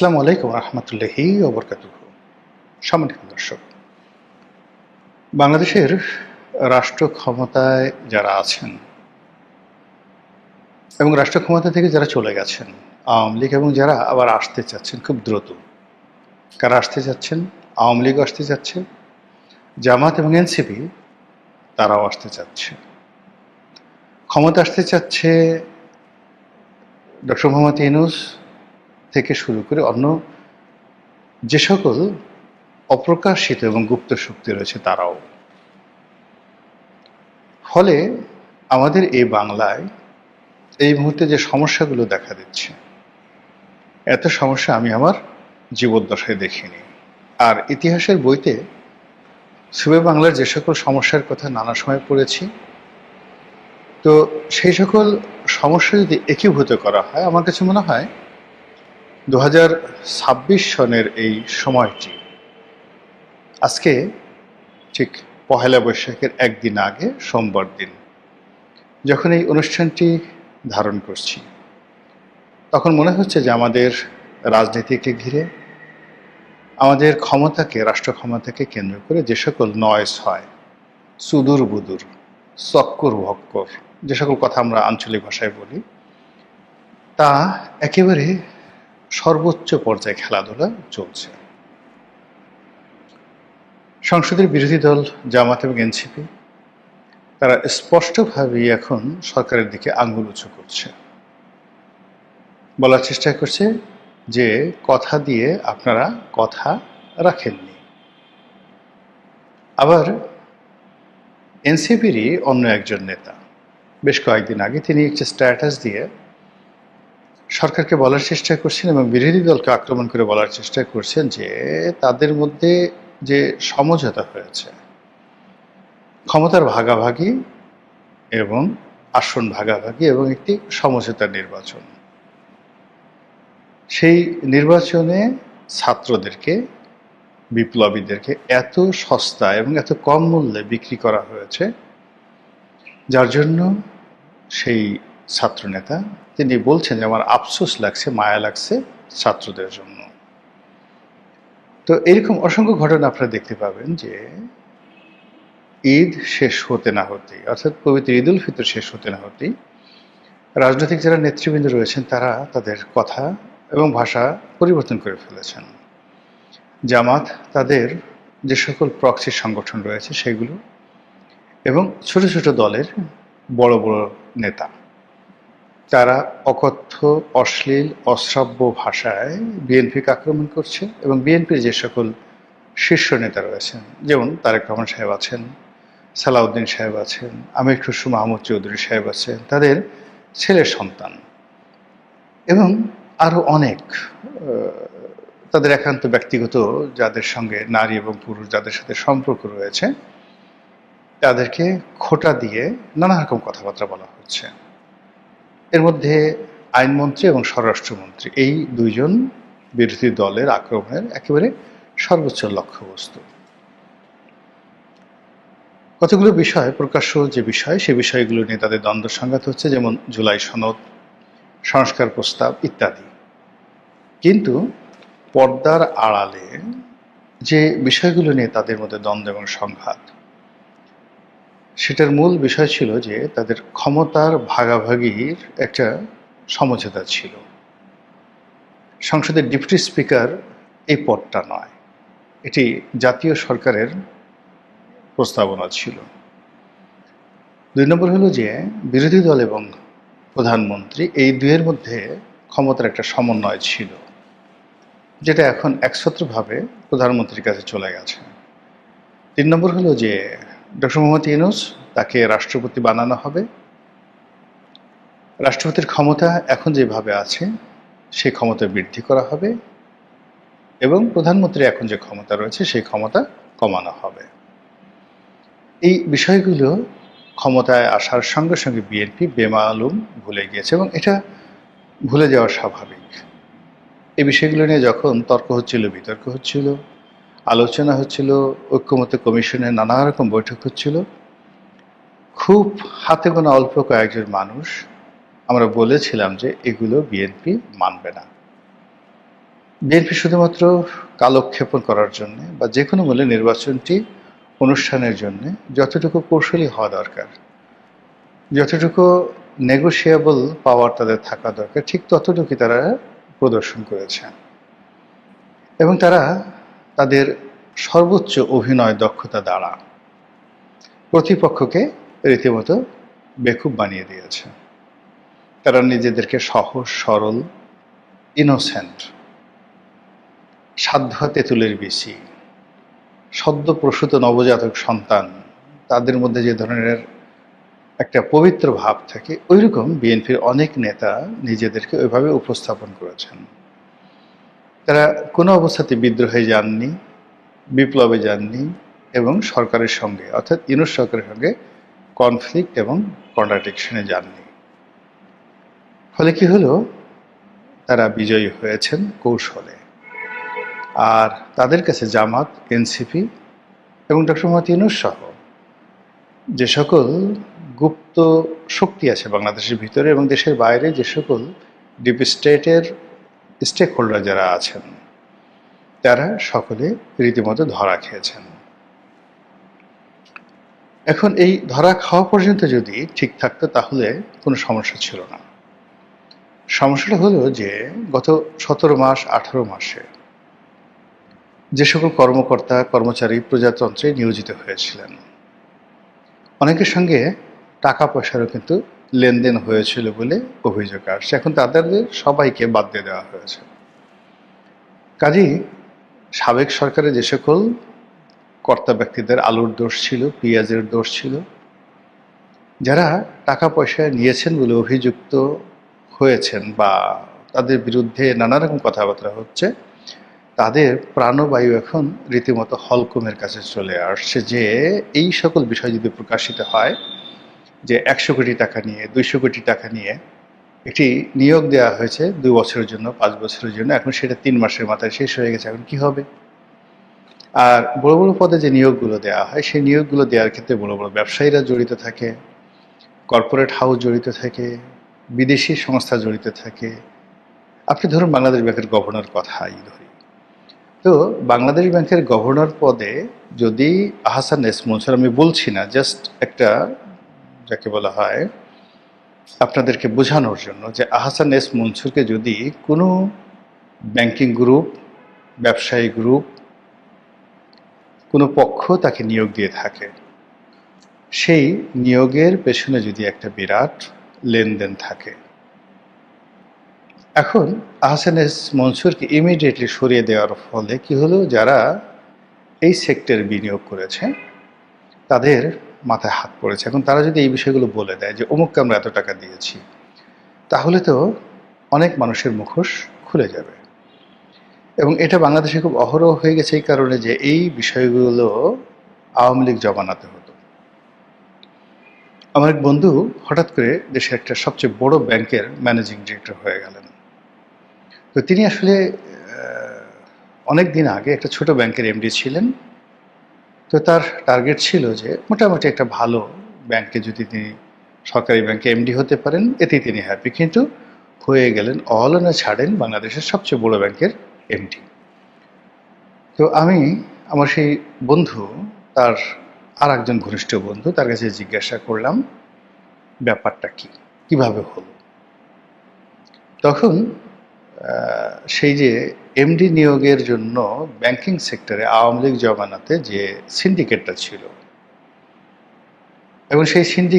আসসালামু আলাইকুম রহমতুল্লাহি ওয়া বারাকাতুহু। সম্মানিত দর্শক, বাংলাদেশের রাষ্ট্র ক্ষমতায় যারা আছেন এবং রাষ্ট্র ক্ষমতা থেকে যারা চলে গেছেন, আওয়ামী লীগ, এবং যারা আবার আসতে চাচ্ছেন খুব দ্রুত, কারা আসতে চাচ্ছেন? আওয়ামী লীগও আসতে চাচ্ছে, জামাত এবং এনসিপি তারাও আসতে চাচ্ছে। ক্ষমতা আসতে চাচ্ছে ডক্টর মোহাম্মদ ইউনূস থেকে শুরু করে অন্য যে সকল অপ্রকাশিত এবং গুপ্ত শক্তি রয়েছে তারাও। ফলে আমাদের এই বাংলায় এই মুহূর্তে যে সমস্যাগুলো দেখা দিচ্ছে, এত সমস্যা আমি আমার জীবদ্দশায় দেখিনি। আর ইতিহাসের বইতে সুবে বাংলার যে সকল সমস্যার কথা নানা সময় পড়েছি, তো সেই সকল সমস্যা যদি একীভূত করা হয়, আমার কাছে মনে হয় 2026 সনের এই সময়টি, আজকে ঠিক পহেলা বৈশাখের একদিন আগে সোমবার দিন যখন এই অনুষ্ঠানটি ধারণ করছি, তখন মনে হচ্ছে যে আমাদের রাজনীতিকে ঘিরে, আমাদের ক্ষমতাকে, রাষ্ট্র ক্ষমতাকে কেন্দ্র করে যে সকল নয়েস হয়, সুদূর বুদুর, চক্কর ভক্কর, যে সকল কথা আমরা আঞ্চলিক ভাষায় বলি, তা একেবারে সর্বোচ্চ পর্যায়ে খেলাধুলা চলছে। সংসদের বিরোধী দল জামাত এবং এনসিপি তারা স্পষ্টভাবেই এখন সরকারের দিকে আঙ্গুল উঁচু করছে, বলার চেষ্টা করছে যে কথা দিয়ে আপনারা কথা রাখেননি। আবার এনসিপিরই অন্য একজন নেতা বেশ কয়েকদিন আগে তিনি একটি স্ট্যাটাস দিয়ে সরকারকে বলার চেষ্টা করছেন এবং বিরোধী দলকে আক্রমণ করে বলার চেষ্টা করছেন যে তাদের মধ্যে যে সমঝোতা হয়েছে, ক্ষমতার ভাগাভাগি এবং আসন ভাগাভাগি এবং একটি সমঝোতার নির্বাচন, সেই নির্বাচনে ছাত্রদেরকে, বিপ্লবীদেরকে এত সস্তা এবং এত কম মূল্যে বিক্রি করা হয়েছে, যার জন্য সেই ছাত্রনেতা তিনি বলছেন যে আমার আফসোস লাগছে, মায়া লাগছে ছাত্রদের জন্য। তো এরকম অসংখ্য ঘটনা আপনারা দেখতে পাবেন যে ঈদ শেষ হতে না হতেই, অর্থাৎ পবিত্র ঈদ উল ফিতর শেষ হতে না হতেই রাজনৈতিক যারা নেতৃবৃন্দ রয়েছেন তারা তাদের কথা এবং ভাষা পরিবর্তন করে ফেলেছেন। জামাত তাদের যে সকল প্রক্সি সংগঠন রয়েছে সেগুলো, এবং ছোট ছোট দলের বড় বড় নেতা, তারা অকথ্য, অশ্লীল, অশ্রাব্য ভাষায় বিএনপিকে আক্রমণ করছে এবং বিএনপির যে সকল শীর্ষ নেতা রয়েছেন, যেমন তারেক রহমান সাহেব আছেন, সালাউদ্দিন সাহেব আছেন, আমির খসরু মাহমুদ চৌধুরী সাহেব আছেন, তাদের ছেলের সন্তান এবং আরও অনেক তাদের একান্ত ব্যক্তিগত যাদের সঙ্গে, নারী এবং পুরুষ যাদের সাথে সম্পর্ক রয়েছে, তাদেরকে খোঁটা দিয়ে নানা রকম কথাবার্তা বলা হচ্ছে। এর মধ্যে আইনমন্ত্রী এবং স্বরাষ্ট্রমন্ত্রী এই দুইজন বিরোধী দলের আক্রমণের একেবারে সর্বোচ্চ লক্ষ্যবস্তু। কতগুলো বিষয়, প্রকাশ্য যে বিষয়, সে বিষয়গুলো নিয়ে তাদের দ্বন্দ্ব সংঘাত হচ্ছে, যেমন জুলাই সনদ, সংস্কার প্রস্তাব ইত্যাদি। কিন্তু পর্দার আড়ালে যে বিষয়গুলো নিয়ে তাদের মধ্যে দ্বন্দ্ব এবং সংঘাত, সেটার মূল বিষয় ছিল যে তাদের ক্ষমতার ভাগাভাগির একটা সমঝোতা ছিল। সংসদের ডেপুটি স্পিকার এই পদটা নয়, এটি জাতীয় সরকারের প্রস্তাবনা ছিল। ২ নম্বর হলো যে বিরোধী দল এবং প্রধানমন্ত্রী এই দুইয়ের মধ্যে ক্ষমতার একটা সমন্বয় ছিল, যেটা এখন একছত্রভাবে প্রধানমন্ত্রীর কাছে চলে গেছে। ৩ নম্বর হলো যে ডক্টর মোহাম্মদ ইউনূস তাকে রাষ্ট্রপতি বানানো হবে। রাষ্ট্রপতির ক্ষমতা এখন যেভাবে আছে সেই ক্ষমতা বৃদ্ধি করা হবে এবং প্রধানমন্ত্রী এখন যে ক্ষমতা রয়েছে সেই ক্ষমতা কমানো হবে। এই বিষয়গুলো ক্ষমতায় আসার সঙ্গে সঙ্গে বিএনপি বেমালুম ভুলে গিয়েছে এবং এটা ভুলে যাওয়া স্বাভাবিক। এই বিষয়গুলো নিয়ে যখন তর্ক হচ্ছিল, বিতর্ক হচ্ছিল, আলোচনা হচ্ছিল, ঐক্যমত্য কমিশনের নানা রকম বৈঠক হচ্ছিল, খুব হাতে গোনা অল্প কয়েকজন মানুষ আমরা বলেছিলাম যে এগুলো বিএনপি মানবে না। বিএনপি শুধুমাত্র কালক্ষেপণ করার জন্য বা যে কোনো মূল্যে নির্বাচনটি অনুষ্ঠানের জন্য যতটুকু কৌশলী হওয়া দরকার, যতটুকু নেগোশিয়েবল পাওয়ার তাদের থাকা দরকার, ঠিক ততটুকুই তারা প্রদর্শন করেছে এবং তারা তাদের সর্বোচ্চ অভিনয় দক্ষতা দ্বারা প্রতিপক্ষকে রীতিমতো বেকুব বানিয়ে দিয়েছে। তারা নিজেদেরকে সহজ সরল, ইনোসেন্ট, সাধ্য তেঁতুলের বেশি, সদ্য প্রসূত নবজাতক সন্তান, তাদের মধ্যে যে ধরনের একটা পবিত্র ভাব থাকে, ওইরকম বিএনপির অনেক নেতা নিজেদেরকে ওইভাবে উপস্থাপন করেছেন। তারা কোনো অবস্থাতে বিদ্রোহে যাননি, বিপ্লবে যাননি এবং সরকারের সঙ্গে অর্থাৎ ইউনূস সরকারের সঙ্গে কনফ্লিক্ট এবং কন্ট্রাডিকশনে যাননি। ফলে কি হলো, তারা বিজয়ী হয়েছেন কৌশলে। আর তাদের কাছে জামাত, এনসিপি এবং ডক্টর মোহাম্মদ ইউনূস সহ যে সকল গুপ্ত শক্তি আছে বাংলাদেশের ভিতরে এবং দেশের বাইরে, যে সকল ডিপ স্টেটের স্টেক হোল্ডার যারা আছেন, তারা সকলে রীতিমতো ধরা খেয়েছেন। এখন এই ধরা খাওয়া পর্যন্ত যদি ঠিক থাকতো তাহলে কোনো সমস্যা ছিল না। সমস্যাটা হলো যে গত 17 মাস 18 মাসে যে সকল কর্মকর্তা কর্মচারী প্রজাতন্ত্রে নিয়োজিত হয়েছিলেন, অনেকের সঙ্গে টাকা পয়সারও কিন্তু লেনদেন হয়েছিল বলে অভিযোগ আসছে। এখন তাদের সবাইকে বাদ দিয়ে দেওয়া হয়েছে। কাজেই সাবেক সরকারের যে সকল কর্তা ব্যক্তিদের আলুর দোষ ছিল, পেঁয়াজের দোষ ছিল, যারা টাকা পয়সা নিয়েছেন বলে অভিযুক্ত হয়েছেন বা তাদের বিরুদ্ধে নানা রকম কথাবার্তা হচ্ছে, তাদের প্রাণবায়ু এখন রীতিমতো হলকমের কাছে চলে আসছে যে এই সকল বিষয় যদি প্রকাশিত হয় যে 100 কোটি টাকা নিয়ে, 200 কোটি টাকা নিয়ে একটি নিয়োগ দেওয়া হয়েছে 2 বছরের জন্য, 5 বছরের জন্য, এখন সেটা 3 মাসের মাথায় শেষ হয়ে গেছে, এখন কি হবে? আর বড় বড় পদে যে নিয়োগগুলো দেওয়া হয়, সেই নিয়োগগুলো দেওয়ার ক্ষেত্রে বড় বড় ব্যবসায়ীরা জড়িত থাকে, কর্পোরেট হাউস জড়িত থাকে, বিদেশি সংস্থা জড়িত থাকে। আপনি ধরুন বাংলাদেশ ব্যাংকের গভর্নর কথাই ধরি, তো বাংলাদেশ ব্যাংকের গভর্নর পদে যদি আহসান এস মনসুর, আমি বলছি না, জাস্ট একটা যাকে বলা হয় আপনাদেরকে বোঝানোর জন্য, যে আহসান এস মনসুরকে যদি কোনো ব্যাংকিং গ্রুপ, ব্যবসায়ী গ্রুপ, কোনো পক্ষ তাকে নিয়োগ দিয়ে থাকে, সেই নিয়োগের পেছনে যদি একটা বিরাট লেনদেন থাকে, এখন আহসান এস মনসুরকে ইমিডিয়েটলি সরিয়ে দেওয়ার ফলে কি হলো, যারা এই সেক্টরে বিনিয়োগ করেছে তাদের মাথায় হাত পড়েছে। এখন তারা যদি এই বিষয়গুলো বলে দেয় যে অমুককে আমরা এত টাকা দিয়েছি, তাহলে তো অনেক মানুষের মুখোশ খুলে যাবে। এবং এটা বাংলাদেশে খুব অহরহ হয়ে গেছে এই কারণে যে এই বিষয়গুলো আওয়ামী লীগ জমানাতে হতো। আমার এক বন্ধু হঠাৎ করে দেশের একটা সবচেয়ে বড় ব্যাংকের ম্যানেজিং ডিরেক্টর হয়ে গেলেন। তো তিনি আসলে অনেক দিন আগে একটা ছোট ব্যাংকের এমডি ছিলেন। তো তার টার্গেট ছিল যে মোটামুটি একটা ভালো ব্যাংকে যদি তিনি সরকারি ব্যাংকে এমডি হতে পারেন, এতেই তিনি হ্যাপি। কিন্তু হয়ে গেলেন অহলনে ছাড়েন বাংলাদেশের সবচেয়ে বড় ব্যাংকের এমডি। তো আমি আমার সেই বন্ধু, তার আর একজন ঘনিষ্ঠ বন্ধু, তার কাছে জিজ্ঞাসা করলাম ব্যাপারটা কি, কিভাবে হলো। তখন সেই যে এমডি নিয়োগের জন্য ব্যাংকিং সেক্টরে আওয়ামী লীগ জমানাতে যে সিন্ডিকেটটা ছিল, এবং সেই সিন্ডিকেট